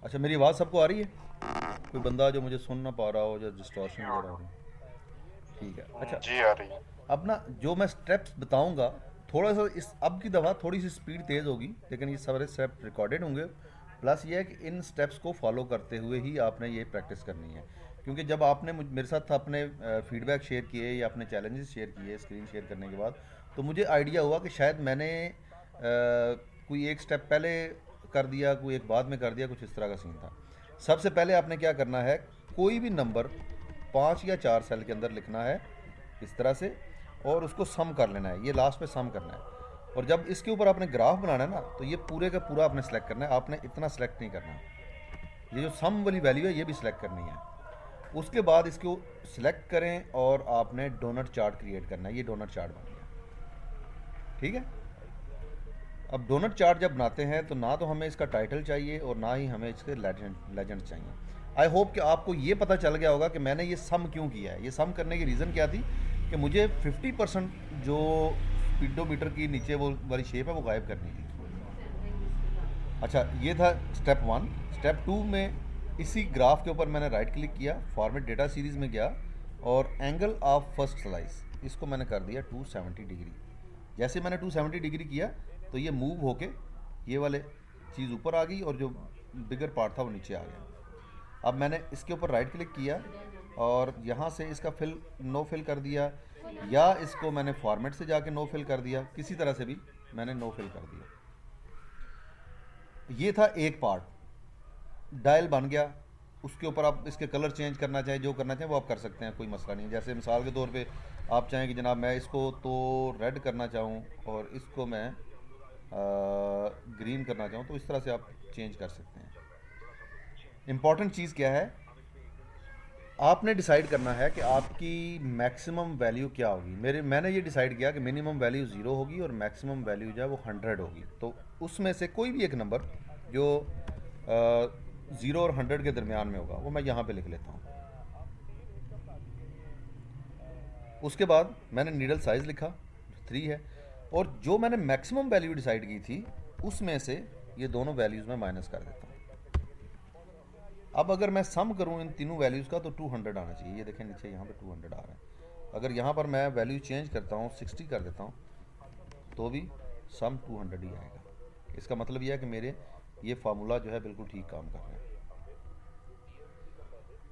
अच्छा, मेरी आवाज़ सबको आ रही है? कोई बंदा जो मुझे सुन ना पा रहा हो या डिस्टॉर्शन वगैरह हो रही है? ठीक है। अच्छा, जी आ रही है। अब ना जो मैं स्टेप्स बताऊंगा, थोड़ा सा इस अब की दफ़ा थोड़ी सी स्पीड तेज़ होगी, लेकिन ये सारे स्टेप रिकॉर्डेड होंगे। प्लस ये है कि इन स्टेप्स को फॉलो करते हुए ही आपने ये प्रैक्टिस करनी है। क्योंकि जब आपने मेरे साथ अपने फीडबैक शेयर किए या अपने चैलेंजेस शेयर किए स्क्रीन शेयर करने के बाद, तो मुझे आइडिया हुआ कि शायद मैंने कोई एक स्टेप पहले कर दिया, कोई एक बाद में कर दिया, कुछ इस तरह का सीन था। सबसे पहले आपने क्या करना है, कोई भी नंबर 5 या 4 सेल के अंदर लिखना है इस तरह से, और उसको सम कर लेना है, ये लास्ट में सम करना है। और जब इसके ऊपर आपने ग्राफ बनाना है ना, तो ये पूरे का पूरा आपने सेलेक्ट करना है, आपने इतना सेलेक्ट नहीं करना। ये जो सम वाली वैल्यू है ये भी सिलेक्ट करनी है। उसके बाद इसको सिलेक्ट करें और आपने डोनट चार्ट क्रिएट करना है। ये डोनट चार्ट बन गया। ठीक है। अब डोनट चार्ट जब बनाते हैं तो ना तो हमें इसका टाइटल चाहिए और ना ही हमें इसके लेजेंड चाहिए। आई होप कि आपको ये पता चल गया होगा कि मैंने ये सम क्यों किया है। ये सम करने की रीज़न क्या थी कि मुझे 50% जो स्पीडोमीटर की नीचे वो वाली शेप है वो गायब करनी थी। अच्छा, ये था स्टेप 1। स्टेप 2 में इसी ग्राफ के ऊपर मैंने राइट क्लिक किया, फॉर्मेट डेटा सीरीज़ में गया और एंगल ऑफ फर्स्ट स्लाइस इसको मैंने कर दिया 270 डिग्री। जैसे मैंने 270 डिग्री किया तो ये मूव होके ये वाले चीज़ ऊपर आ गई और जो बिगर पार्ट था वो नीचे आ गया। अब मैंने इसके ऊपर राइट क्लिक किया और यहाँ से इसका फिल नो फिल कर दिया, या इसको मैंने फॉर्मेट से जाके नो फिल कर दिया, किसी तरह से भी मैंने नो फिल कर दिया। ये था एक पार्ट, डायल बन गया। उसके ऊपर आप इसके कलर चेंज करना चाहें, जो करना चाहें वो आप कर सकते हैं, कोई मसला नहीं। जैसे मिसाल के तौर पे आप चाहें कि जनाब मैं इसको तो रेड करना चाहूँ और इसको मैं ग्रीन करना चाहूँ, तो इस तरह से आप चेंज कर सकते हैं। इम्पॉर्टेंट चीज़ क्या है, आपने डिसाइड करना है कि आपकी मैक्सिमम वैल्यू क्या होगी। मैंने ये डिसाइड किया कि मिनिमम वैल्यू 0 होगी और मैक्सिमम वैल्यू जो है वो 100 होगी। तो उसमें से कोई भी एक नंबर जो 0 और 100 के दरमियान में होगा वो मैं यहाँ पे लिख लेता हूँ। उसके बाद मैंने नीडल साइज़ लिखा, 3 है। और जो मैंने मैक्सिमम वैल्यू डिसाइड की थी उसमें से ये दोनों वैल्यूज़ में माइनस कर देता हूँ। अब अगर मैं सम करूं इन तीनों वैल्यूज़ का तो 200 आना चाहिए। ये देखें नीचे यहाँ पे 200 आ रहा है। अगर यहाँ पर मैं वैल्यू चेंज करता हूँ 60 कर देता हूँ तो भी सम 200 ही आएगा। इसका मतलब यह है कि मेरे ये फार्मूला जो है बिल्कुल ठीक काम कर रहा है।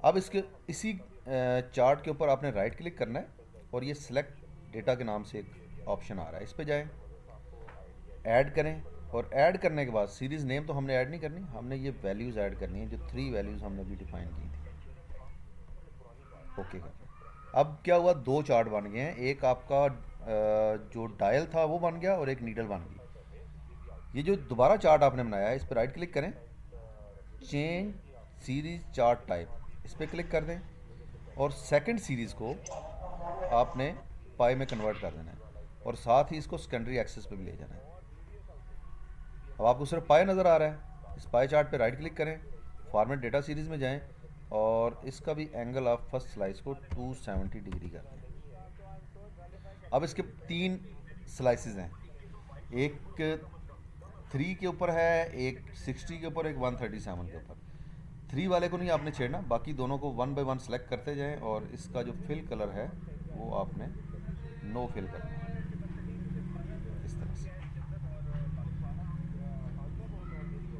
अब इसके इसी चार्ट के ऊपर आपने राइट क्लिक करना है और ये सिलेक्ट डेटा के नाम से एक ऑप्शन आ रहा है, इस पर जाएँ, ऐड करें। और ऐड करने के बाद सीरीज़ नेम तो हमने ऐड नहीं करनी, हमने ये वैल्यूज़ ऐड करनी है जो 3 वैल्यूज़ हमने अभी डिफाइन की थी। ओके कर। अब क्या हुआ, दो चार्ट बन गए हैं। एक आपका जो डायल था वो बन गया और एक नीडल बन गई। ये जो दोबारा चार्ट आपने बनाया है इस पर राइट क्लिक करें, चेंज सीरीज चार्ट टाइप इस पर क्लिक कर दें और सेकंड सीरीज़ को आपने पाई में कन्वर्ट कर देना है और साथ ही इसको सेकेंडरी एक्सेस पे भी ले जाना है। अब आपको सिर्फ पाई नज़र आ रहा है, इस पाई चार्ट पे राइट क्लिक करें, फॉर्मेट डेटा सीरीज़ में जाएं और इसका भी एंगल ऑफ फर्स्ट स्लाइस को 270 डिग्री कर दें। अब इसके 3 स्लाइसेस हैं, एक 3 के ऊपर है, एक 60 के ऊपर, एक 137 के ऊपर। 3 वाले को नहीं आपने छेड़ना, बाकी दोनों को 1 बाय 1 सेलेक्ट करते जाएं और इसका जो फिल कलर है वो आपने नो फिल करना है इस तरह से।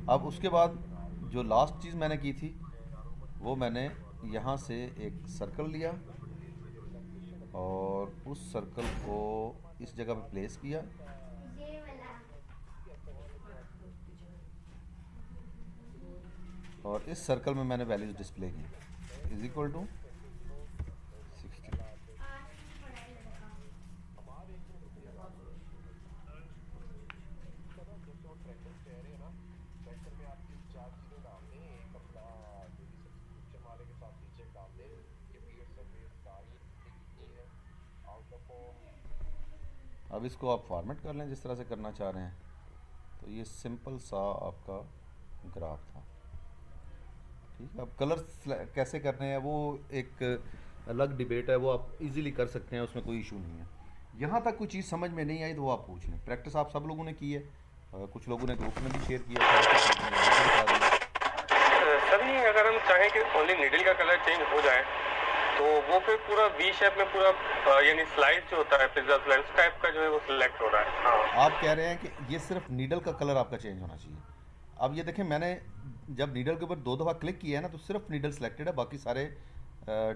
अब उसके बाद जो लास्ट चीज़ मैंने की थी वो मैंने यहाँ से एक सर्कल लिया और उस सर्कल को इस जगह पे प्लेस किया और इस सर्कल में मैंने वैल्यूज डिस्प्ले की इज इक्वल टू 60। अब इसको आप फॉर्मेट कर लें जिस तरह से करना चाह रहे हैं। तो ये सिंपल सा आपका ग्राफ था। ठीक है। अब कलर कैसे करने हैं वो एक अलग डिबेट है, वो आप इजीली कर सकते हैं, उसमें कोई इशू नहीं है। यहाँ तक कोई चीज़ समझ में नहीं आई तो वो आप पूछ लें। प्रैक्टिस आप सब लोगों ने की है, कुछ लोगों ने ग्रुप में भी शेयर किया था, कुछ लोगों ने यहाँ पर बता दिया। सर ये अगर हम चाहें कि ओनली नीडल का कलर चेंज हो जाए तो वो फिर पूरा वी शेप में पूरा यानी स्लाइस जो होता है पिज्जा स्लाइस टाइप का जो है वो सिलेक्ट हो रहा है। हाँ आप कह रहे हैं कि ये सिर्फ नीडल का कलर आपका चेंज होना चाहिए। अब ये देखें, मैंने जब नीडल के ऊपर 2 दफ़ा क्लिक किया है ना, तो सिर्फ नीडल सेलेक्टेड है, बाकी सारे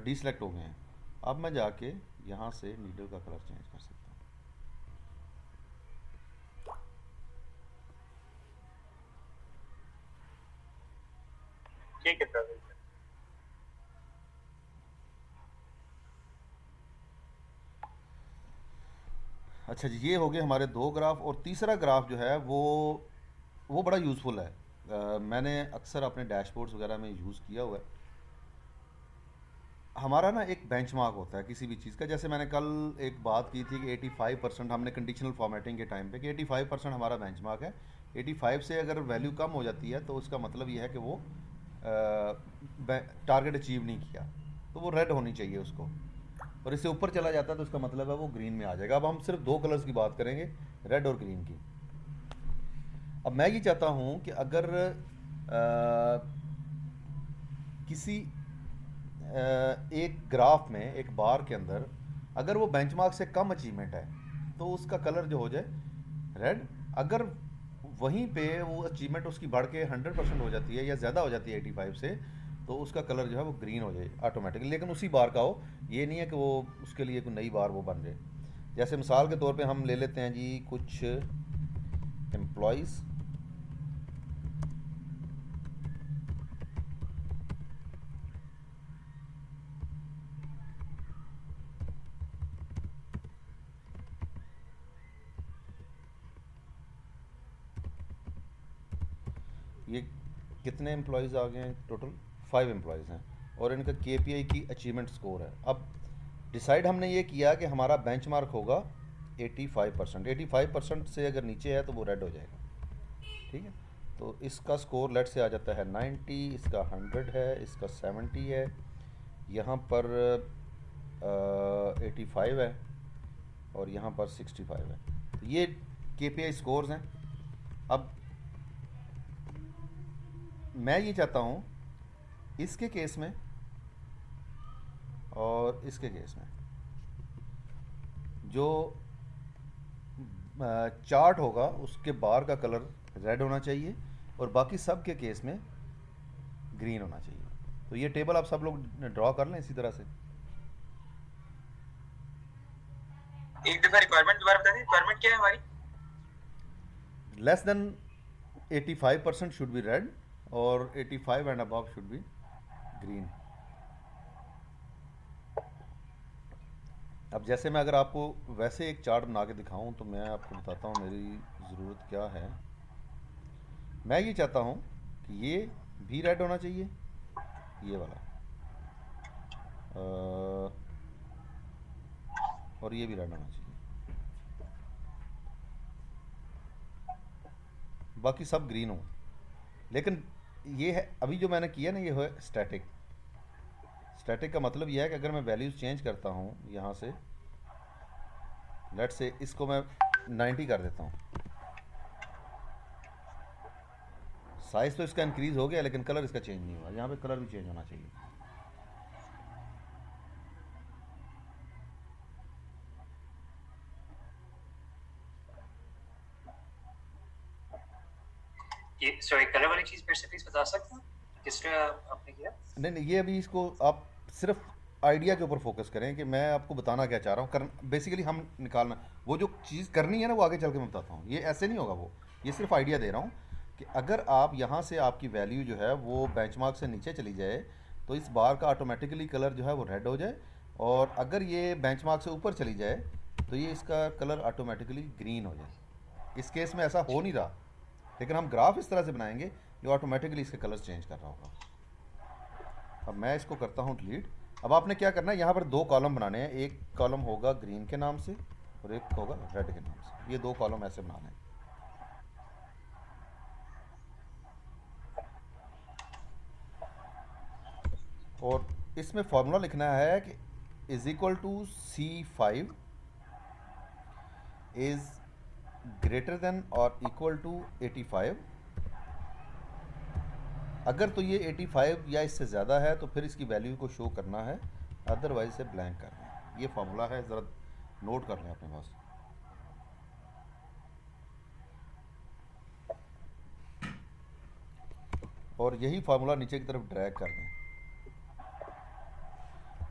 डी सेलेक्ट हो गए हैं। अब मैं जाके यहाँ से नीडल का कलर चेंज कर सकता हूँ। ठीक है सर। अच्छा जी, ये हो गए हमारे 2 ग्राफ। और तीसरा ग्राफ जो है वो बड़ा यूज़फुल है। मैंने अक्सर अपने डैशबोर्ड्स वगैरह में यूज़ किया हुआ है। हमारा ना एक बेंचमार्क होता है किसी भी चीज़ का। जैसे मैंने कल एक बात की थी कि 85% हमने कंडीशनल फॉर्मेटिंग के टाइम पे कि 85% हमारा बेंचमार्क है। 85 से अगर वैल्यू कम हो जाती है तो उसका मतलब ये है कि वो टारगेट अचीव नहीं किया, तो वो रेड होनी चाहिए उसको। और इससे ऊपर चला जाता है तो उसका मतलब है वो ग्रीन में आ जाएगा। अब हम सिर्फ 2 कलर्स की बात करेंगे, रेड और ग्रीन की। अब मैं ये चाहता हूँ कि अगर किसी एक ग्राफ में, एक बार के अंदर, अगर वो बेंचमार्क से कम अचीवमेंट है तो उसका कलर जो हो जाए रेड। अगर वहीं पे वो अचीवमेंट उसकी बढ़ के 100% हो जाती है या ज़्यादा हो जाती है 85 से, तो उसका कलर जो है वो ग्रीन हो जाए ऑटोमेटिकली। लेकिन उसी बार का हो, ये नहीं है कि वो उसके लिए कोई नई बार वो बन जाए। जैसे मिसाल के तौर पे हम ले लेते हैं जी कुछ एम्प्लॉयज़। ये कितने एम्प्लॉयज़ आ गए हैं टोटल? 5 एम्प्लॉयज़ हैं और इनका केपीआई की अचीवमेंट स्कोर है। अब डिसाइड हमने ये किया कि हमारा बेंचमार्क होगा 85%। 85% से अगर नीचे है तो वो रेड हो जाएगा। ठीक है, तो इसका स्कोर लेट से आ जाता है 90, इसका 100 है, इसका 70 है, यहाँ पर 85 है और यहाँ पर 65 है। तो ये केपीआई स्कोर्स हैं। अब मैं ये चाहता हूँ इसके केस में और इसके केस में जो चार्ट होगा उसके बार का कलर रेड होना चाहिए और बाकी सब के केस में ग्रीन होना चाहिए। तो ये टेबल आप सब लोग ड्रॉ कर लें इसी तरह से। एक दफा रिक्वायरमेंट दोबारा बता दें, रिक्वायरमेंट क्या है हमारी? Less than 85% should be red और 85 and above should be green. अब जैसे मैं अगर आपको वैसे एक चार्ट बना के दिखाऊं तो मैं आपको बताता हूं मेरी ज़रूरत क्या है। मैं ये चाहता हूं कि ये भी रेड होना चाहिए, ये वाला, और ये भी रेड होना चाहिए, बाकी सब ग्रीन हो। लेकिन ये है अभी जो मैंने किया ना, ये है स्टैटिक। स्टैटिक का मतलब ये है कि अगर मैं वैल्यूज़ चेंज करता हूँ यहाँ से, लेट से इसको मैं 90 कर देता हूँ, साइज़ तो इसका इंक्रीज़ हो गया लेकिन कलर इसका चेंज नहीं हुआ। यहाँ पे कलर भी चेंज होना चाहिए। ये सॉरी, कलर वाली चीज फिर से प्लीज बता सकते हैं किस तरह आपने किया? नहीं नहीं, ये अभी इसको आप सिर्फ आइडिया के ऊपर फोकस करें कि मैं आपको बताना क्या चाह रहा हूँ। बेसिकली हम निकालना वो जो चीज़ करनी है ना, वो आगे चल के मैं बताता हूँ। ये ऐसे नहीं होगा, वो ये सिर्फ आइडिया दे रहा हूँ कि अगर आप यहाँ से आपकी वैल्यू जो है वो बेंचमार्क से नीचे चली जाए तो इस बार का ऑटोमेटिकली कलर जो है वो रेड हो जाए, और अगर ये बेंचमार्क से ऊपर चली जाए तो ये इसका कलर ऑटोमेटिकली ग्रीन हो जाए। इस केस में ऐसा हो नहीं रहा, लेकिन हम ग्राफ इस तरह से बनाएंगे जो ऑटोमेटिकली इसके कलर चेंज कर रहा होगा। अब मैं इसको करता हूँ डिलीट। अब आपने क्या करना है, यहाँ पर 2 कॉलम बनाने हैं। एक कॉलम होगा ग्रीन के नाम से और एक होगा रेड के नाम से। ये 2 कॉलम ऐसे बनाने हैं। और इसमें फॉर्मूला लिखना है कि is equal to C5 is greater than और इक्वल टू 85 अगर तो ये 85 या इससे ज़्यादा है तो फिर इसकी वैल्यू को शो करना है, अदरवाइज से ब्लैंक करना है। ये फार्मूला है, ज़रा नोट कर लें अपने पास। और यही फार्मूला नीचे की तरफ ड्रैग कर दें।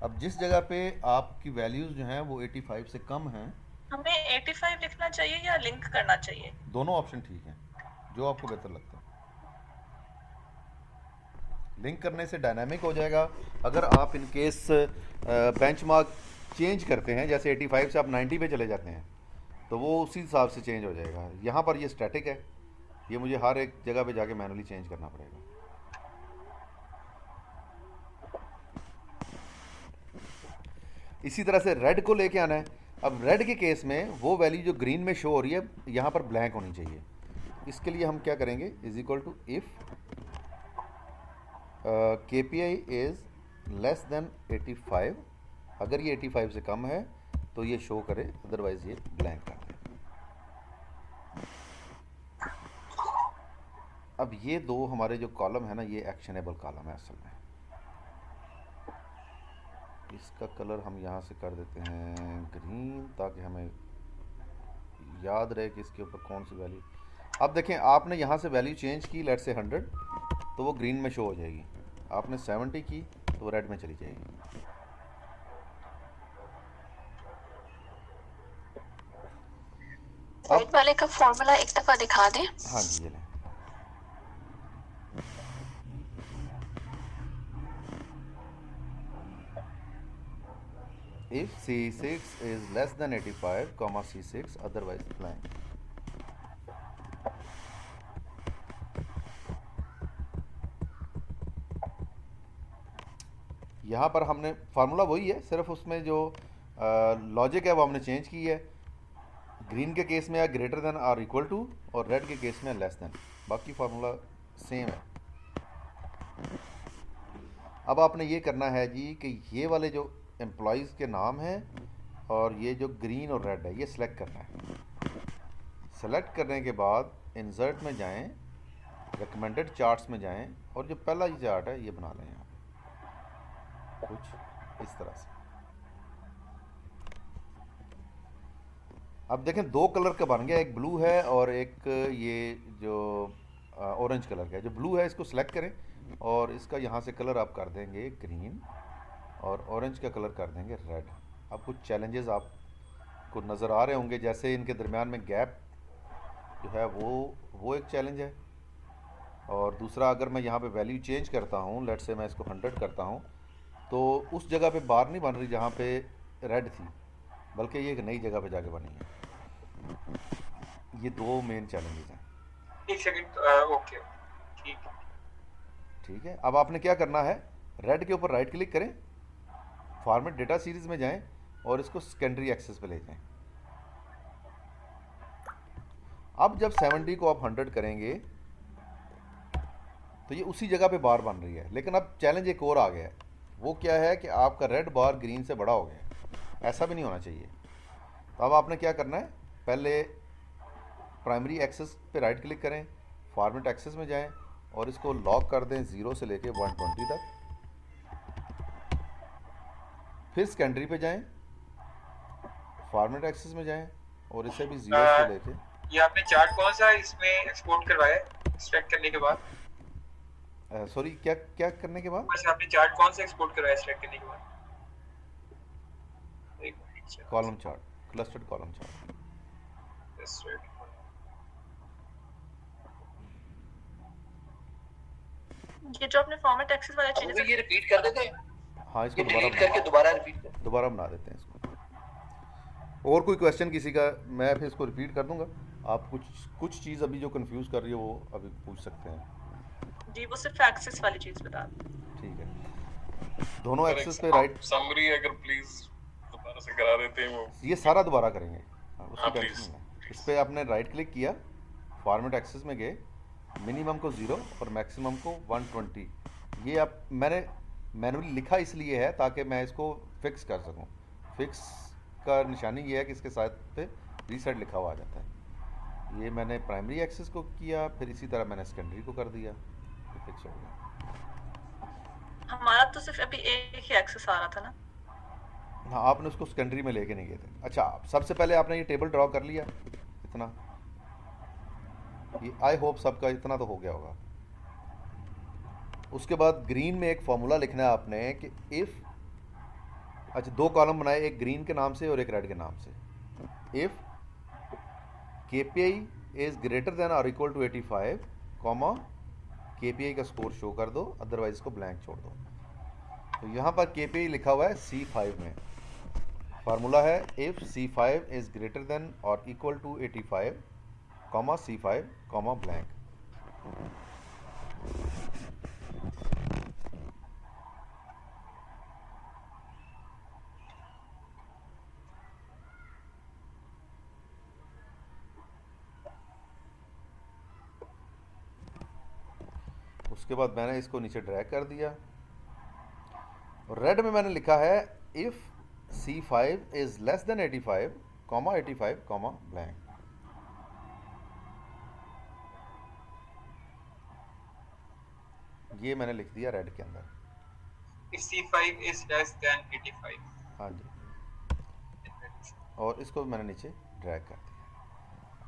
अब जिस जगह पे आपकी वैल्यूज़ जो हैं वो 85 से कम हैं, हमें 85 लिखना चाहिए या लिंक करना चाहिए? दोनों ऑप्शन ठीक हैं, जो आपको बेहतर लगता है। लिंक करने से डायनामिक हो जाएगा। अगर आप इन केस बेंचमार्क चेंज करते हैं, जैसे 85 से आप 90 पे चले जाते हैं, तो वो उसी हिसाब से चेंज हो जाएगा। यहाँ पर ये स्टैटिक है, ये मुझे हर एक जगह पे जाके मैनुअली चेंज करना पड़ेगा। इसी तरह से रेड को लेके आना है। अब रेड के केस में वो वैल्यू जो ग्रीन में शो हो रही है यहाँ पर ब्लैंक होनी चाहिए। इसके लिए हम क्या करेंगे, is equal to if KPI is less than 85। अगर ये 85 से कम है तो ये शो करे, अदरवाइज ये ब्लैंक कर दे। अब ये दो हमारे जो कॉलम है ना, ये एक्शनेबल कॉलम है असल में। इसका कलर हम यहाँ से कर देते हैं ग्रीन, ताकि हमें याद रहे कि इसके ऊपर कौन सी वैल्यू। अब देखें, आपने यहाँ से वैल्यू चेंज की, लेट से 100, तो वो ग्रीन में शो हो जाएगी। आपने 70 की तो वो रेड में चली जाएगी। रेड वाले का फॉर्मूला एक दफा दिखा दें। हाँ जी, ये लें। If C6 is less than 85, comma C6, otherwise blank. यहाँ पर हमने फार्मूला वही है, सिर्फ उसमें जो लॉजिक है वो हमने चेंज की है। ग्रीन के केस में या greater than or equal to, और रेड के केस में लेस देन। बाकी फार्मूला सेम है। अब आपने ये करना है जी कि ये वाले जो एम्प्लॉयज़ के नाम हैं और ये जो ग्रीन और रेड है, ये सिलेक्ट करना है। सेलेक्ट करने के बाद इंसर्ट में जाएं, रिकमेंडेड चार्ट्स में जाएं, और जो पहला ये चार्ट है ये बना लें यहाँ पे कुछ इस तरह से। अब देखें, दो कलर का बन गया, एक ब्लू है और एक ये जो ऑरेंज कलर का है। जो ब्लू है इसको सिलेक्ट करें और इसका यहाँ से कलर आप कर देंगे ग्रीन, और ऑरेंज का कलर कर देंगे रेड। अब कुछ चैलेंजेस आपको नज़र आ रहे होंगे, जैसे इनके दरमियान में गैप जो है वो एक चैलेंज है। और दूसरा, अगर मैं यहाँ पे वैल्यू चेंज करता हूँ, लेट से मैं इसको 100 करता हूँ, तो उस जगह पे बार नहीं बन रही जहाँ पे रेड थी, बल्कि ये एक नई जगह पे जाके बनी है। ये दो मेन चैलेंजेस हैं। एक सेकंड, ओके, ठीक है। अब आपने क्या करना है, रेड के ऊपर राइट क्लिक करें, फॉर्मेट डेटा सीरीज में जाएं और इसको सेकेंडरी एक्सेस पे ले जाएं। अब जब 70 को आप 100 करेंगे तो ये उसी जगह पे बार बन रही है, लेकिन अब चैलेंज एक और आ गया है। वो क्या है कि आपका रेड बार ग्रीन से बड़ा हो गया। ऐसा भी नहीं होना चाहिए। तो अब आपने क्या करना है, पहले प्राइमरी एक्सेस पे राइट क्लिक करें, फॉर्मेट एक्सेस में जाएं और इसको लॉक कर दें 0 से लेके 120 तक। फिर सेकेंडरी पे जाएं, फॉर्मेट एक्सेस में जाएं और इसे भी 0 से लेके। ये आपने चार्ट कौन सा इसमें एक्सपोर्ट करवाया सिलेक्ट करने के बाद? सॉरी, क्या करने के बाद? बस आपने चार्ट कौन सा एक्सपोर्ट करवाया सिलेक्ट करने के बाद? एक minute, column chart, clustered column chart. ये जो आपने फॉर्मेट एक्सेस वाला चीज है, ये रिपीट कर देते हैं। हाँ, इसको डिलीट करके दोबारा रिपीट कर, दोबारा बना देते हैं इसको। और कोई क्वेश्चन किसी का, मैं फिर इसको रिपीट कर दूंगा। आप कुछ चीज़ अभी जो कंफ्यूज कर रही है वो अभी पूछ सकते हैं जी। वो सिर्फ एक्सेस वाली चीज बता दें। ठीक है, दोनों एक्सेस पे राइट। समरी अगर प्लीज दोबारा से करा देते हैं वो। ये सारा दोबारा करेंगे, उसकी please, टेंशन नहीं है। इस पर आपने राइट क्लिक किया, फॉर्मेट एक्सेस में गए, मिनिमम को 0 और मैक्सिमम को 120। ये आप मैंने मैनुअली लिखा इसलिए है ताकि मैं इसको फिक्स कर सकूं। फिक्स का निशानी ये है कि इसके साथ पे रीसेट लिखा हुआ आ जाता है। ये मैंने प्राइमरी एक्सेस को किया, फिर इसी तरह मैंने सेकेंडरी को कर दिया। फिक्स हो गया। हमारा तो सिर्फ अभी एक ही एक्सेस आ रहा था ना। हाँ, आपने उसको सेकेंडरी में लेके नहीं गए थे। अच्छा, सबसे पहले आपने ये टेबल ड्रॉ कर लिया इतना, ये आई होप सबका इतना तो हो गया होगा। उसके बाद ग्रीन में एक फॉर्मूला लिखना है आपने कि इफ़, अच्छा दो कॉलम बनाए, एक ग्रीन के नाम से और एक रेड के नाम से। If KPI is greater than और इक्वल टू 85, कॉमा KPI का स्कोर शो कर दो, अदरवाइज इसको ब्लैंक छोड़ दो। तो यहाँ पर KPI लिखा हुआ है C5 में। फार्मूला है if C5 is greater than और equal to 85, comma C5, comma blank. उसके बाद मैंने इसको नीचे ड्रैग कर दिया और रेड में मैंने लिखा है if C5 is less than 85, comma 85, comma blank. ये मैंने लिख दिया रेड के अंदर। If C5 is less than 85. हाँ जी, और इसको मैंने नीचे ड्रैग कर दिया।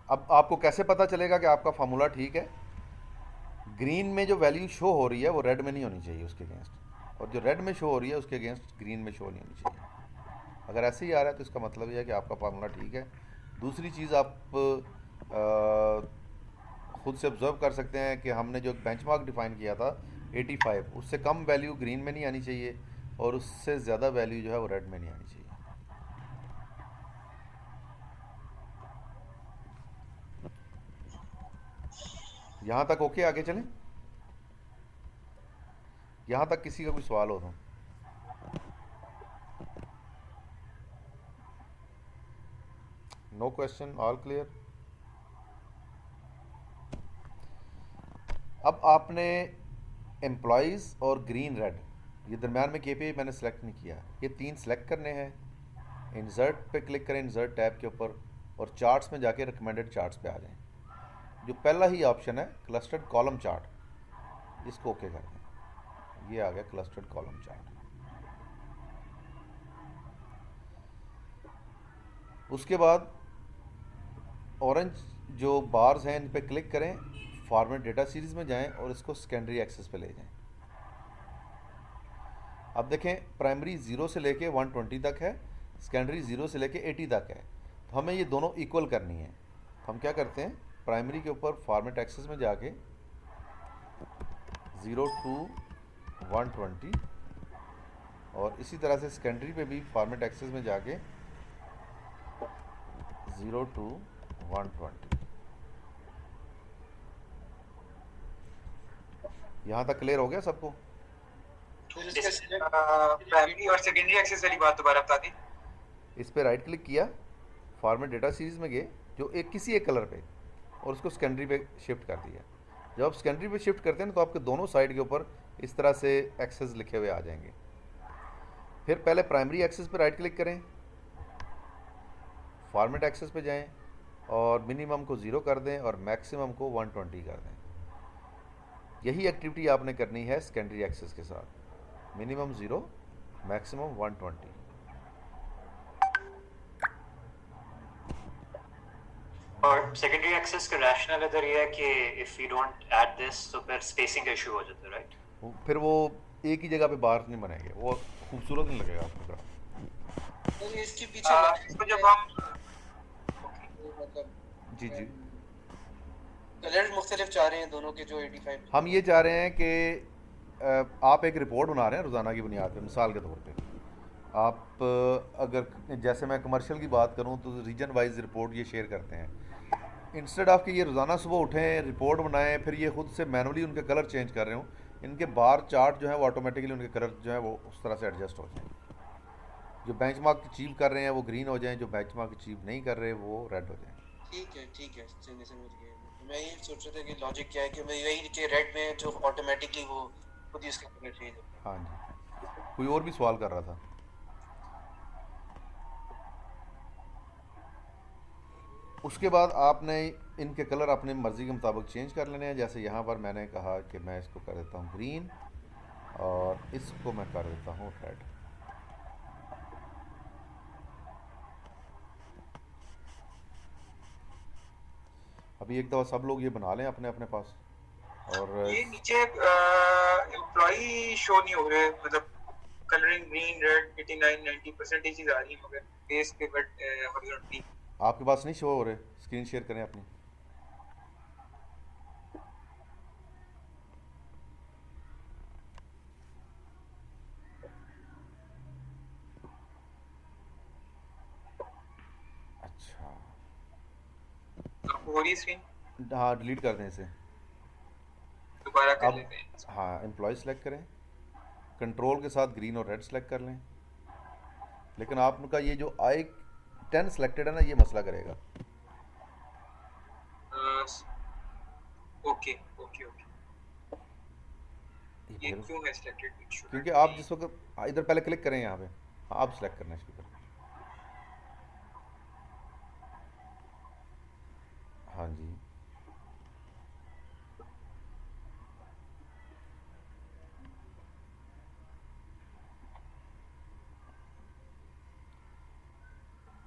अब आपको कैसे पता चलेगा कि आपका फार्मूला ठीक है? ग्रीन में जो वैल्यू शो हो रही है वो रेड में नहीं होनी चाहिए उसके अगेंस्ट, और जो रेड में शो हो रही है उसके अगेंस्ट ग्रीन में शो नहीं होनी चाहिए। अगर ऐसे ही आ रहा है तो इसका मतलब ये है कि आपका फार्मूला ठीक है। दूसरी चीज़ आप खुद से ऑब्जर्व कर सकते हैं कि हमने जो बेंचमार्क डिफाइन किया था 85, उससे कम वैल्यू ग्रीन में नहीं आनी चाहिए और उससे ज़्यादा वैल्यू जो है वो रेड में नहीं आनी चाहिए। यहाँ तक ओके, आगे चलें? यहाँ तक किसी का कोई सवाल हो तो? No question, all clear? अब आपने एम्प्लॉयज़ और ग्रीन रेड, ये दरम्यान में KPI मैंने सेलेक्ट नहीं किया, ये तीन सेलेक्ट करने हैं। इंसर्ट पे क्लिक करें, इंसर्ट टैब के ऊपर, और चार्ट्स में जाके रिकमेंडेड चार्ट्स पे आ जाएं। जो पहला ही ऑप्शन है क्लस्टर्ड कॉलम चार्ट, इसको ओके कर दें। ये आ गया क्लस्टर्ड कॉलम चार्ट। उसके बाद ऑरेंज जो बार्स हैं इन पे क्लिक करें, फॉर्मेट डेटा सीरीज में जाएं और इसको सेकेंडरी एक्सेस पे ले जाएं। अब देखें, प्राइमरी 0 से लेके 120 तक है, सेकेंडरी 0 से लेके 80 तक है। तो हमें ये दोनों इक्वल करनी है। तो हम क्या करते हैं, प्राइमरी के ऊपर फॉर्मेट एक्सेस में जाके 0 to 120, और इसी तरह से सेकेंडरी पे भी फॉर्मेट एक्सेस में जाके 0 to 120। यहाँ तक क्लियर हो गया सबको? प्राइमरी और सेकेंडरी एक्सेस वाली बात दोबारा बता दी। इस पे राइट क्लिक किया, फॉर्मेट डेटा सीरीज में गए जो किसी एक कलर पे, और उसको सेकेंडरी पे शिफ्ट कर दिया। जब आप सेकेंडरी पे शिफ्ट करते हैं तो आपके दोनों साइड के ऊपर इस तरह से एक्सेस लिखे हुए आ जाएंगे। फिर पहले प्राइमरी एक्सेस पे राइट क्लिक करें, फॉर्मेट एक्सेस पे जाएं और मिनिमम को 0 कर दें और मैक्सिमम को 120 कर दें। यही एक्टिविटी आपने करनी है सेकेंडरी एक्सेस के साथ। Minimum 0, maximum 120। और सेकेंडरी एक्सेस का रैशनल इधर ये है कि if you don't add this तो फिर स्पेसिंग का इशू हो जाता है, राइट? फिर वो एक ही जगह पे बार नहीं बनेंगे, वो खूबसूरत नहीं लगेगा आपको ग्राफ। तो इसके पीछे इसको जब हम मतलब जी जी, कलर्स मुख्तलिफ चाह रहे हैं दोनों के जो 85। हम ये चाह रहे हैं कि आप एक रिपोर्ट बना रहे हैं रोज़ाना की बुनियाद पे। मिसाल के तौर पे आप अगर जैसे मैं कमर्शियल की बात करूं तो रीजन वाइज रिपोर्ट ये शेयर करते हैं। इंस्टेड ऑफ कि ये रोज़ाना सुबह उठें, रिपोर्ट बनाएं, फिर ये खुद से मैनुअली उनके कलर चेंज कर रहे हो, इनके बार चार्ट जो है वो ऑटोमेटिकली उनके कलर जो है वो उस तरह से एडजस्ट हो जाए। जो बेंचमार्क अचीव कर रहे हैं वो ग्रीन हो जाएं, जो बेंचमार्क अचीव नहीं कर रहे वो रेड हो जाएं। ठीक है, समझ गया। मैं ये सोच रहा था कि लॉजिक क्या है कि मैं यही कि रेड में जो ऑटोमेटिकली वो खुद ही उसका कलर चेंज होता है। हाँ जी, कोई और भी सवाल कर रहा था? उसके बाद आपने इनके कलर अपने मर्ज़ी के मुताबिक चेंज कर लेने हैं। जैसे यहाँ पर मैंने कहा कि मैं इसको कर देता हूँ ग्रीन और इसको मैं कर देता हूँ रेड। अभी एक दफ़ा सब लोग ये बना लें अपने अपने पास। और ये नीचे एम्प्लॉई शो नहीं हो रहे, मतलब कलरिंग ग्रीन रेड 89-90% चीज आ रही है, मगर बेस पे बट हॉरिजॉन्टली आपके पास नहीं शो हो रहे, स्क्रीन शेयर करें अपनी। अच्छा हो रही है स्क्रीन। हाँ, डिलीट कर दें इसे। दोबारा कर अब लेते हैं। हाँ, एम्प्लॉय सेलेक्ट करें, कंट्रोल के साथ ग्रीन और रेड सेलेक्ट कर लें। लेकिन आपका ये जो I10 सेलेक्टेड है ना, ये मसला करेगा। ओके ओके ओके, ये फिर क्यों है सिलेक्टेड? क्योंकि आप जिस वक्त इधर पहले क्लिक करें यहाँ पे, हाँ, आप सेलेक्ट करना शुरू करें। हाँ जी,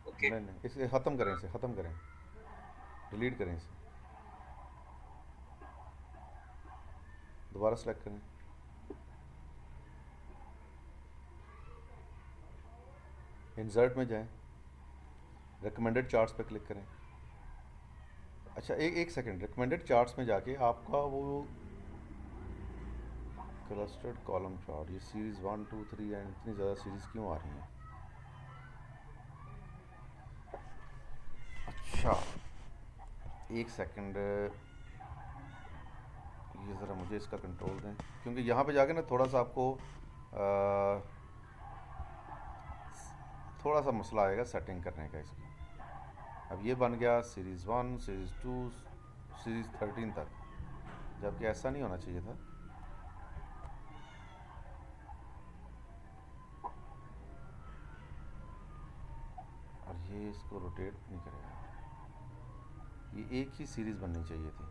ओके नहीं नहीं, इसे ख़त्म करें, इसे ख़त्म करें, डिलीट करें इसे, दोबारा सेलेक्ट करें। इंसर्ट में जाएं, रिकमेंडेड चार्ट्स पे क्लिक करें। अच्छा, एक सेकंड, रिकमेंडेड चार्ट्स में जाके आपका वो क्लस्टर्ड कॉलम चार्ट, ये सीरीज़ 1 2 3 एंड इतनी ज़्यादा सीरीज़ क्यों आ रही हैं? अच्छा, एक सेकंड, ये ज़रा मुझे इसका कंट्रोल दें, क्योंकि यहाँ पे जाके ना थोड़ा सा आपको थोड़ा सा मसला आएगा सेटिंग करने का इसकी। अब ये बन गया सीरीज़ 1 सीरीज़ 2 सीरीज़ 13 तक, जबकि ऐसा नहीं होना चाहिए था। और ये इसको रोटेट नहीं करेगा, ये एक ही सीरीज़ बननी चाहिए थी।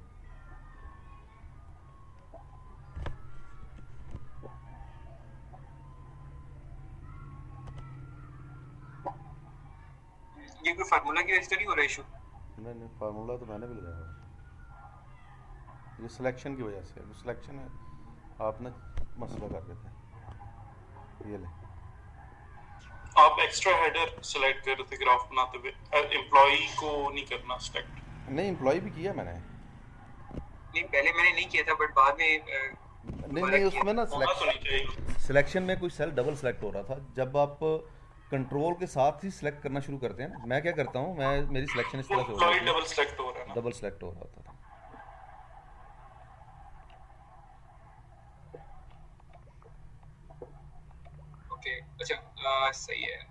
ये कोई फार्मूला की वजह से नहीं हो रहा इशू? नहीं नहीं, फार्मूला तो मैंने भी लगाया हुआ है, ये सिलेक्शन की वजह से। सिलेक्शन है, आप ना मसला कर देते हैं। ये ले, आप एक्स्ट्रा हेडर सेलेक्ट कर रहे थे ग्राफ बनाते हुए, एम्प्लॉई को नहीं करना सेलेक्ट। नहीं, एम्प्लॉय भी किया मैंने। नहीं, पहले मैंने नहीं किया था, बट बाद में नहीं, उसमें ना होना तो नहीं चाहिए। सिलेक्शन में कोई सेल डबल सेलेक्ट हो रहा था। जब आप कंट्रोल के साथ ही सिलेक्ट करना शुरू करते हैं ना, मैं क्या करता हूँ, मेरी सिलेक्शन इस तरह से हो एम्प्लॉई रही है, डबल सेलेक्ट हो रहा है ना। डबल सेलेक्ट हो रहा था। ओके, अच्छा सही है।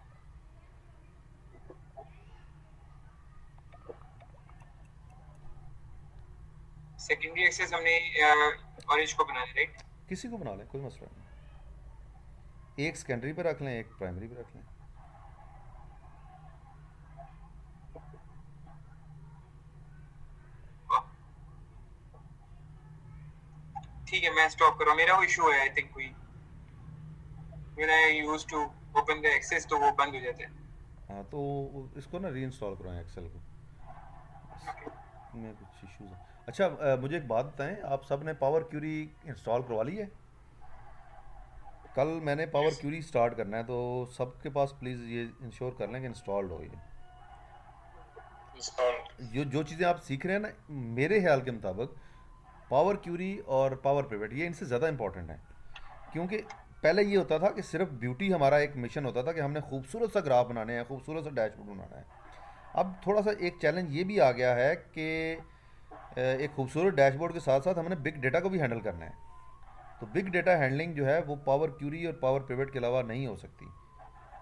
सेकेंडरी एक्सेस हमने ऑरेंज को बनाया, राइट? किसी को बना लें, कोई मसला नहीं। एक सेकेंडरी पे रख लें, एक प्राइमरी पे रख लें। ठीक है, मैं स्टॉप कर रहा हूँ। मेरा वो इशू है आई थिंक, कोई when I used to open the Access तो वो बंद हो जाता है। हाँ, तो इसको ना रीइंस्टॉल करवाएं एक्सेल को, इसमें कुछ इश्यूज हैं। अच्छा, मुझे एक बात बताएं, आप सब ने पावर क्यूरी इंस्टॉल करवा ली है? कल मैंने पावर क्यूरी स्टार्ट करना है, तो सबके पास प्लीज़ ये इंश्योर कर लें कि इंस्टॉल्ड हो। ये जो चीज़ें आप सीख रहे हैं ना, मेरे ख्याल के मुताबिक पावर क्यूरी और पावर पिवट ये इनसे ज़्यादा इंपॉर्टेंट है। क्योंकि पहले ये होता था कि सिर्फ ब्यूटी हमारा एक मिशन होता था कि हमने खूबसूरत सा ग्राफ बनाने हैं, खूबसूरत सा डैशबोर्ड बनाना है। अब थोड़ा सा एक चैलेंज ये भी आ गया है कि एक खूबसूरत डैशबोर्ड के साथ साथ हमने बिग डेटा को भी हैंडल करना है। तो बिग डेटा हैंडलिंग जो है वो पावर क्यूरी और पावर पिवट के अलावा नहीं हो सकती।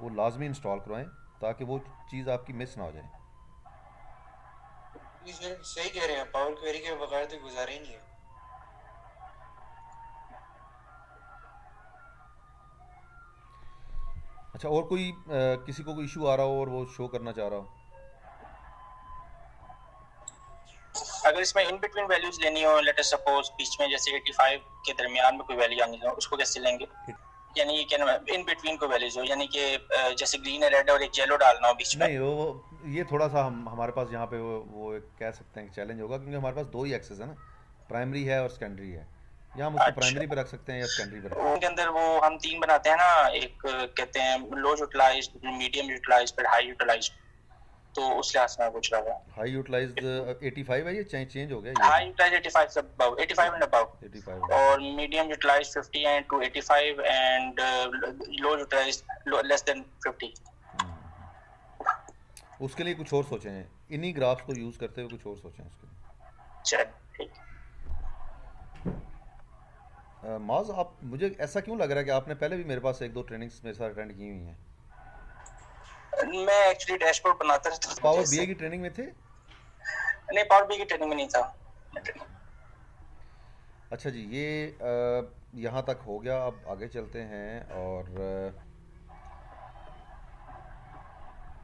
वो लाजमी इंस्टॉल करवाएं ताकि वो चीज़ आपकी मिस ना हो जाए। ये सही कह रहे हैं, पावर क्वेरी के बगैर तो गुजारा ही नहीं है। अच्छा, और कोई किसी को कोई इशू आ रहा हो और वो शो करना चाह रहा हो? इसमें इन बिटवीन वैल्यूज लेनी हो, लेट अस सपोज बीच में जैसे 85 के दरमियान में कोई वैल्यू आनी हो, उसको कैसे लेंगे? यानी क्या इन बिटवीन कोई वैल्यूज हो, यानी कि जैसे ग्रीन है, रेड और एक येलो डालना हो बीच में। नहीं, वो ये थोड़ा सा हमारे पास यहाँ पे वो एक कह सकते हैं चैलेंज होगा, क्योंकि हमारे पास दो ही एक्सेस है ना, प्राइमरी है और सेकेंडरी है। या हम उसको प्राइमरी पे रख सकते हैं या सेकेंडरी पे रख सकते हैं। उनके अंदर वो हम तीन बनाते हैं ना, एक कहते हैं लो यूटिलाइज्ड, मीडियम यूटिलाइज्ड, फिर हाई यूटिलाइज्ड। तो उस लिहाज से मैं पूछ रहा था। हाई यूटिलाइज्ड 85 है, ये चेंज हो गया ये। हाई यूटिलाइज्ड 85 से अबव, 85 एंड अबव, 85 और medium utilized 50 and to 85 and low utilized less than 50। उसके लिए कुछ और सोचे हैं, इन्हीं ग्राफ्स को यूज करते हुए कुछ और सोचे हैं उसके लिए। चल ठीक। माज, आप, मुझे ऐसा क्यों लग रहा है कि आपने पहले भी मेरे पास एक दो ट्रेनिंग्स मेरे साथ अटेंड की हुई हैं? मैं एक्चुअली डैशबोर्ड बनाता रहता हूं। पावर बीआई की ट्रेनिंग में थे? नहीं, पावर बीआई की ट्रेनिंग में नहीं था। अच्छा जी, ये यहाँ तक हो गया। अब आगे चलते हैं और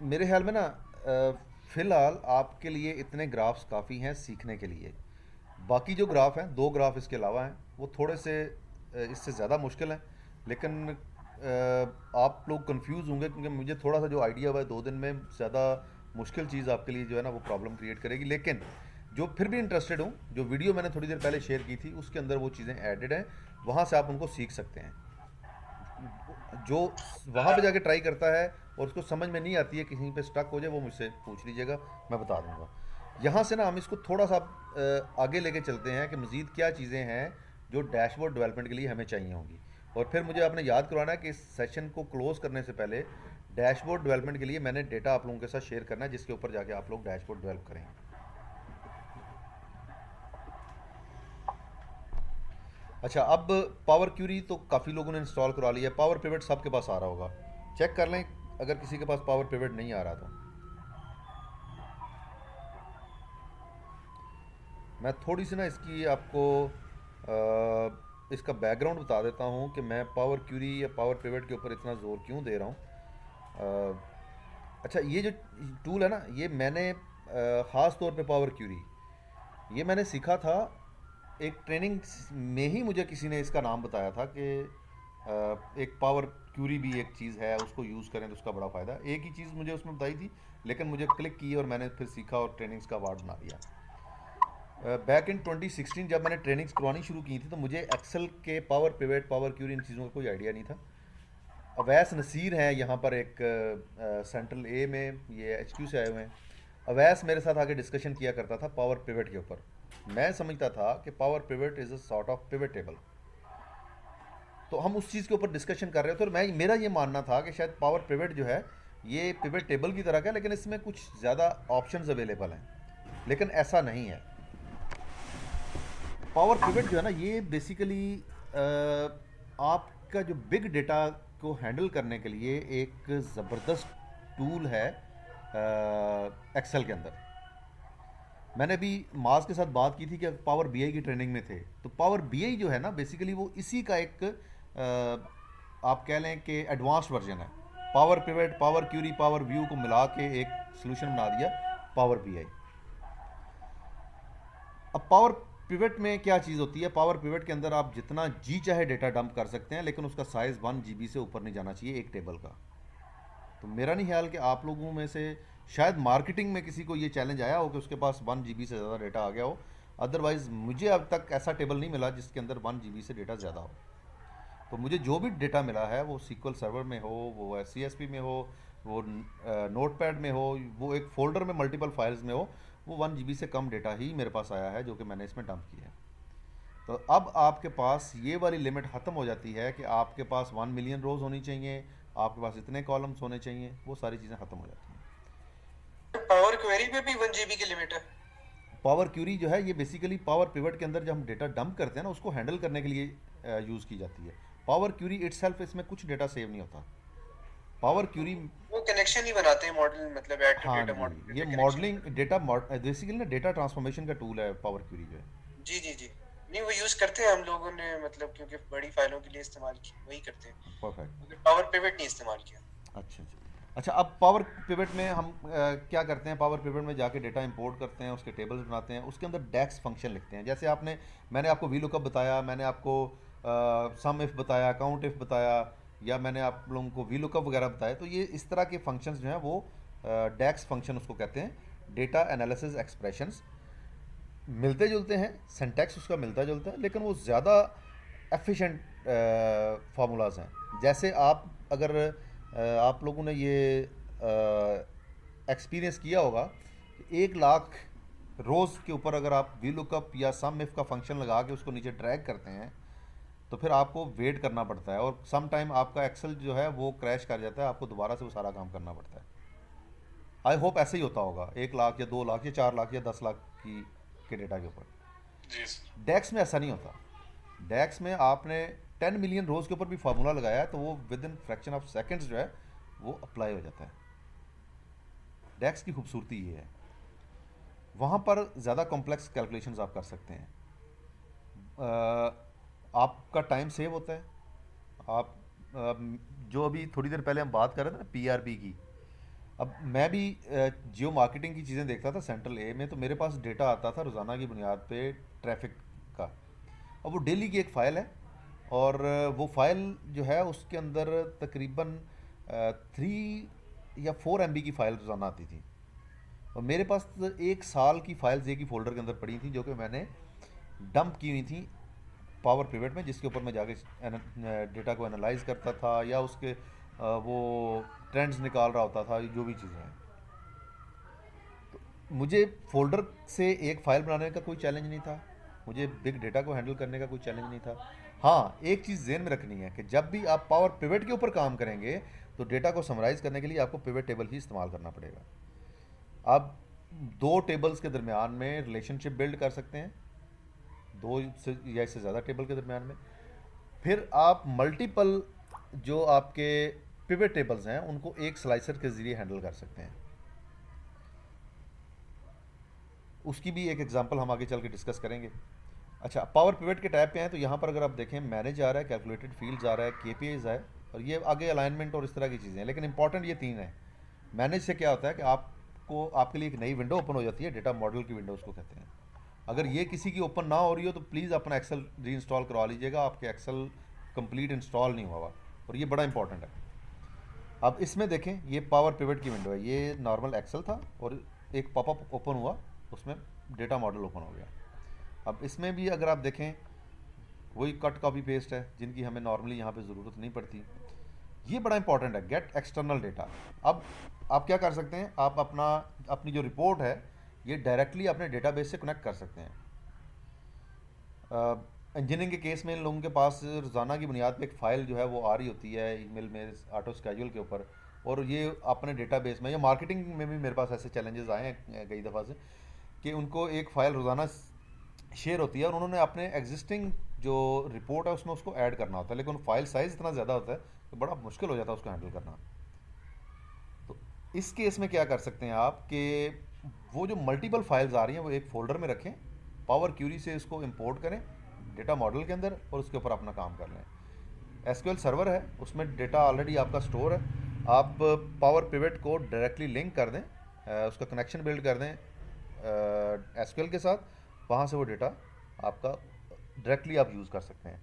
मेरे ख्याल में ना फ़िलहाल आपके लिए इतने ग्राफ्स काफ़ी हैं सीखने के लिए। बाकी जो ग्राफ हैं, दो ग्राफ इसके अलावा हैं, वो थोड़े से इससे ज़्यादा मुश्किल हैं, लेकिन आप लोग कंफ्यूज होंगे क्योंकि मुझे थोड़ा सा जो आइडिया हुआ है 2 दिन में ज़्यादा मुश्किल चीज़ आपके लिए जो है ना वो प्रॉब्लम क्रिएट करेगी। लेकिन जो फिर भी इंटरेस्टेड हूँ, जो वीडियो मैंने थोड़ी देर पहले शेयर की थी उसके अंदर वो चीज़ें एडेड हैं, वहाँ से आप उनको सीख सकते हैं। जो वहाँ पे जाके ट्राई करता है और उसको समझ में नहीं आती है, कहीं पे स्टक हो जाए, वो मुझसे पूछ लीजिएगा, मैं बता दूंगा। यहाँ से ना हम इसको थोड़ा सा आगे लेके चलते हैं कि मज़ीद क्या चीज़ें हैं जो डैशबोर्ड डेवलपमेंट के लिए हमें चाहिए होंगी। और फिर मुझे आपने याद करवाना है कि इस सेशन को क्लोज़ करने से पहले डैशबोर्ड डेवलपमेंट के लिए मैंने डेटा आप लोगों के साथ शेयर करना है, जिसके ऊपर जाके आप लोग डैशबोर्ड डेवलप करेंगे। अच्छा, अब पावर क्यूरी तो काफ़ी लोगों ने इंस्टॉल करवा लिया है। पावर पिवट सबके पास आ रहा होगा, चेक कर लें अगर किसी के पास पावर पिवट नहीं आ रहा तो। मैं थोड़ी सी ना इसकी आपको इसका बैकग्राउंड बता देता हूँ कि मैं पावर क्यूरी या पावर पिवट के ऊपर इतना ज़ोर क्यों दे रहा हूँ। अच्छा, ये जो टूल है ना, ये मैंने ख़ास तौर पे पावर क्यूरी ये मैंने सीखा था एक ट्रेनिंग में ही। मुझे किसी ने इसका नाम बताया था कि एक पावर क्यूरी भी एक चीज़ है, उसको यूज़ करें तो उसका बड़ा फ़ायदा। एक ही चीज़ मुझे उसमें बताई थी, लेकिन मुझे क्लिक की और मैंने फिर सीखा और ट्रेनिंग्स का अवार्ड बना दिया। बैक इन 2016 जब मैंने ट्रेनिंग्स करवानी शुरू की थी तो मुझे एक्सेल के पावर पिवट, पावर क्यूरी, इन चीज़ों का कोई आइडिया नहीं था। अवैस नसीर हैं यहाँ पर एक सेंट्रल ए में, ये HQ से आए हुए हैं। अवैस मेरे साथ आके डिस्कशन किया करता था पावर पिवट के ऊपर। मैं समझता था कि power pivot is a sort of pivot table, तो हम उस चीज़ के ऊपर डिस्कशन कर रहे थे। और मेरा ये मानना था कि शायद पावर पिवट जो है ये पिवट टेबल की तरह का है, लेकिन इसमें कुछ ज़्यादा ऑप्शंस अवेलेबल हैं, लेकिन ऐसा नहीं है। पावर पिवट जो है ना, ये बेसिकली आपका जो बिग डेटा को हैंडल करने के लिए एक ज़बरदस्त टूल है एक्सेल के अंदर। मैंने भी मास के साथ बात की थी कि पावर बीआई की ट्रेनिंग में थे, तो पावर बीआई जो है ना बेसिकली वो इसी का एक आप कह लें कि एडवांस्ड वर्जन है। Power Pivot, Power Query, Power View को मिला के एक सॉल्यूशन बना दिया पावर बीआई। अब पावर पिवट में क्या चीज़ होती है? पावर पिवट के अंदर आप जितना जी चाहे डेटा डंप कर सकते हैं, लेकिन उसका साइज़ 1 GB से ऊपर नहीं जाना चाहिए एक टेबल का। तो मेरा नहीं ख्याल कि आप लोगों में से शायद मार्केटिंग में किसी को ये चैलेंज आया हो कि उसके पास 1 GB से ज़्यादा डेटा आ गया हो। अदरवाइज़ मुझे अब तक ऐसा टेबल नहीं मिला जिसके अंदर 1 GB से डेटा ज़्यादा हो। तो मुझे जो भी डेटा मिला है, वो SQL सर्वर में हो, वो CSV में हो, वो नोटपैड में हो, वो एक फ़ोल्डर में मल्टीपल फाइल्स में हो, वो 1 GB से कम डेटा ही मेरे पास आया है जो कि मैंने इसमें डंप किया है। तो अब आपके पास ये वाली लिमिट ख़त्म हो जाती है कि आपके पास 1 मिलियन रोज़ होनी चाहिए, आपके पास इतने कॉलम्स होने चाहिए, वो सारी चीज़ें ख़त्म हो जाती हैं। पावर क्वेरी पे भी 1 GB की लिमिट है। पावर क्यूरी जो है ये बेसिकली पावर पिवट के अंदर जब हम डेटा डंप करते हैं ना, उसको हैंडल करने के लिए यूज़ की जाती है। पावर क्यूरी इटसेल्फ, इसमें कुछ डेटा सेव नहीं होता। पावर क्यूरी वो कनेक्शन ही बनाते हैं मॉडल, मतलब ऐड टू डेटा मॉडल। ये मॉडलिंग डेटा बेसिकली ना डेटा ट्रांसफॉर्मेशन का टूल है पावर क्यूरी जो है। जी नहीं, वो यूज करते हैं हम लोगों ने, मतलब क्योंकि बड़ी फाइलों के लिए इस्तेमाल की, वही करते हैं। परफेक्ट। पावर पिवट नहीं इस्तेमाल किया। अच्छा। अच्छा, अब पावर पिवट में हम क्या करते हैं, पावर पिवट में जाके डेटा इंपोर्ट करते हैं, उसके टेबल्स बनाते हैं, उसके अंदर डेक्स फंक्शन लिखते हैं। जैसे मैंने आपको वी लुकअप बताया, मैंने आपको सम इफ बताया, काउंट इफ बताया, या मैंने आप लोगों को वी लुकअप वगैरह बताया, तो ये इस तरह के फंक्शंस जो हैं वो डेक्स फंक्शन उसको कहते हैं, डेटा एनालिसिस एक्सप्रेशंस। मिलते जुलते हैं, सिंटैक्स उसका मिलता जुलता है, लेकिन वो ज़्यादा एफिशिएंट फार्मूलाज हैं। जैसे अगर आप लोगों ने ये एक्सपीरियंस किया होगा कि 1,00,000 रोज़ के ऊपर अगर आप वी लुकअप या सम इफ का फंक्शन लगा के उसको नीचे ड्रैग करते हैं तो फिर आपको वेट करना पड़ता है, और सम टाइम आपका एक्सेल जो है वो क्रैश कर जाता है, आपको दोबारा से वो सारा काम करना पड़ता है। आई होप ऐसे ही होता होगा 1,00,000 या 2,00,000 या 4,00,000 या 10,00,000 के डेटा के ऊपर। जी सर। डेक्स में ऐसा नहीं होता। डेक्स में आपने 10 मिलियन रोज़ के ऊपर भी फार्मूला लगाया है तो वो with in fraction of seconds जो है वो अप्लाई हो जाता है। डेक्स की खूबसूरती ये है, वहाँ पर ज़्यादा कॉम्प्लेक्स कैलकुलेशंस आप कर सकते हैं, आपका टाइम सेव होता है। आप जो अभी थोड़ी देर पहले हम बात कर रहे थे ना PRB की, अब मैं भी जियो मार्केटिंग की चीज़ें देखता था सेंट्रल ए में, तो मेरे पास डेटा आता था रोज़ाना की बुनियाद पे ट्रैफिक का। अब वो डेली की एक फ़ाइल है, और वो फ़ाइल जो है उसके अंदर तकरीबन 3 या 4 MB की फ़ाइल रोज़ाना आती थी, और मेरे पास 1 साल की फ़ाइल्स एक ही फ़ोल्डर के अंदर पड़ी थी जो कि मैंने डंप की हुई थी पावर पिवट में, जिसके ऊपर मैं जाके डेटा को एनालाइज करता था या उसके वो ट्रेंड्स निकाल रहा होता था, जो भी चीज़ें हैं। तो मुझे फ़ोल्डर से एक फ़ाइल बनाने का कोई चैलेंज नहीं था, मुझे बिग डेटा को हैंडल करने का कोई चैलेंज नहीं था। हाँ, एक चीज़ ज़हन में रखनी है कि जब भी आप पावर पिवट के ऊपर काम करेंगे तो डेटा को समराइज़ करने के लिए आपको पिवट टेबल ही इस्तेमाल करना पड़ेगा। आप 2 टेबल्स के दरमियान में रिलेशनशिप बिल्ड कर सकते हैं, 2 से या इससे ज़्यादा टेबल के दरमियान में। फिर आप मल्टीपल जो आपके पिवट टेबल्स हैं उनको एक स्लाइसर के ज़रिए हैंडल कर सकते हैं। उसकी भी एक एग्जांपल हम आगे चल के डिस्कस करेंगे। अच्छा, पावर पिवट के टैब पे हैं तो यहाँ पर अगर आप देखें मैनेज आ रहा है, कैलकुलेटेड फील्ड्स आ रहा है, KPIs है, और ये आगे अलाइनमेंट और इस तरह की चीज़ें हैं, लेकिन इंपॉर्टेंट ये 3 है। मैनेज से क्या होता है कि आपके लिए एक नई विंडो ओपन हो जाती है, डेटा मॉडल की विंडो उसको कहते हैं। अगर ये किसी की ओपन ना हो रही हो तो प्लीज़ अपना एक्सेल री इंस्टॉल करवा लीजिएगा, आपके एक्सेल कंप्लीट इंस्टॉल नहीं हुआ, और ये बड़ा इंपॉर्टेंट है। अब इसमें देखें, ये पावर पिवट की विंडो है, ये नॉर्मल एक्सेल था और एक पॉपअप ओपन हुआ, उसमें डेटा मॉडल ओपन हो गया। अब इसमें भी अगर आप देखें वही कट कॉपी पेस्ट है जिनकी हमें नॉर्मली यहाँ पे ज़रूरत नहीं पड़ती। ये बड़ा इंपॉर्टेंट है, गेट एक्सटर्नल डेटा। अब आप क्या कर सकते हैं, आप अपनी जो रिपोर्ट है ये डायरेक्टली अपने डेटाबेस से कनेक्ट कर सकते हैं। इंजीनियरिंग के केस में इन लोगों के पास रोज़ाना की बुनियाद पे एक फ़ाइल जो है वो आ रही होती है ईमेल में ऑटो स्केड्यूल के ऊपर, और ये अपने डेटाबेस में या मार्केटिंग में भी मेरे पास ऐसे चैलेंजेस आए हैं कई दफ़ा से कि उनको एक फ़ाइल रोज़ाना शेयर होती है और उन्होंने अपने एग्जिस्टिंग जो रिपोर्ट है उसमें उसको ऐड करना होता है, लेकिन फाइल साइज़ इतना ज़्यादा होता है कि बड़ा मुश्किल हो जाता है उसको हैंडल करना। तो इस केस में क्या कर सकते हैं आप कि वो जो मल्टीपल फाइल्स आ रही हैं वो एक फ़ोल्डर में रखें, पावर क्यूरी से इसको इंपोर्ट करें डेटा मॉडल के अंदर और उसके ऊपर अपना काम कर लें। SQL सर्वर है, उसमें डेटा ऑलरेडी आपका स्टोर है, आप पावर पिवट को डायरेक्टली लिंक कर दें, उसका कनेक्शन बिल्ड कर दें SQL के साथ, वहाँ से वो डेटा आपका डायरेक्टली आप यूज़ कर सकते हैं।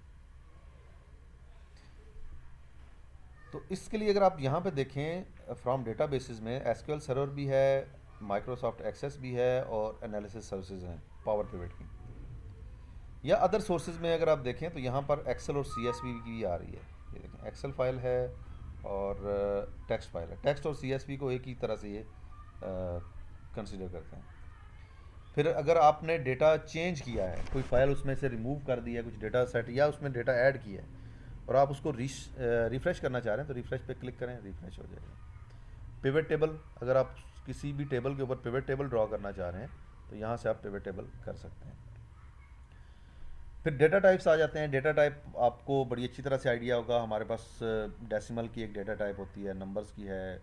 तो इसके लिए अगर आप यहाँ पे देखें फ्रॉम डेटाबेसेस में SQL सर्वर भी है, माइक्रोसॉफ्ट एक्सेस भी है और एनालिसिस सर्विसेज हैं पावर पिवट की। या अदर सोर्सेज में अगर आप देखें तो यहाँ पर एक्सेल और CSV की भी आ रही है। ये देखें एक्सेल फाइल है और टेक्स्ट फाइल है। टेक्स्ट और CSV को एक ही तरह से ये कंसिडर करते हैं। फिर अगर आपने डेटा चेंज किया है, कोई फाइल उसमें से रिमूव कर दिया, कुछ डेटा सेट या उसमें डेटा ऐड किया है और आप उसको रिफ़्रेश करना चाह रहे हैं तो रिफ़्रेश पे क्लिक करें, रिफ़्रेश हो जाएगा। पिवट टेबल, अगर आप किसी भी टेबल के ऊपर पिवट टेबल ड्रॉ करना चाह रहे हैं तो यहाँ से आप पिवट टेबल कर सकते हैं। फिर डेटा टाइप्स आ जाते हैं। डेटा टाइप आपको बड़ी अच्छी तरह से आइडिया होगा, हमारे पास डेसिमल की एक डेटा टाइप होती है, नंबर्स की है,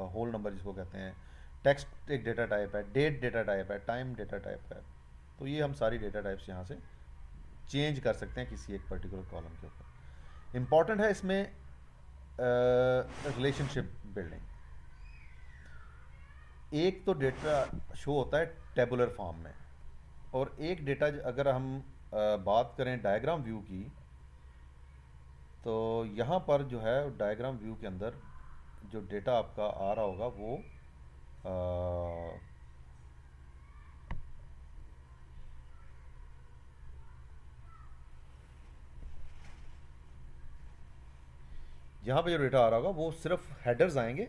होल नंबर जिसको कहते हैं, टेक्स्ट एक डेटा टाइप है, डेट डेटा टाइप है, टाइम डेटा टाइप है। तो ये हम सारी डेटा टाइप्स यहाँ से चेंज कर सकते हैं किसी एक पर्टिकुलर कॉलम के ऊपर। इम्पॉर्टेंट है इसमें रिलेशनशिप बिल्डिंग। एक तो डेटा शो होता है टेबुलर फॉर्म में, और एक डेटा अगर हम बात करें डायग्राम व्यू की, तो यहाँ पर जो है डायग्राम व्यू के अंदर जो डेटा आपका आ रहा होगा वो यहाँ पे जो डेटा आ रहा होगा वो सिर्फ हेडर्स आएंगे,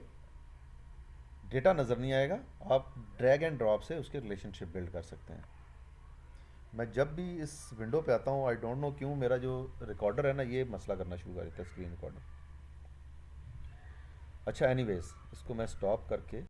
डेटा नज़र नहीं आएगा। आप ड्रैग एंड ड्रॉप से उसके रिलेशनशिप बिल्ड कर सकते हैं। मैं जब भी इस विंडो पे आता हूँ, आई डोंट नो क्यों मेरा जो रिकॉर्डर है ना ये मसला करना शुरू कर देता है, स्क्रीन रिकॉर्डर। अच्छा एनीवेज, इसको मैं स्टॉप करके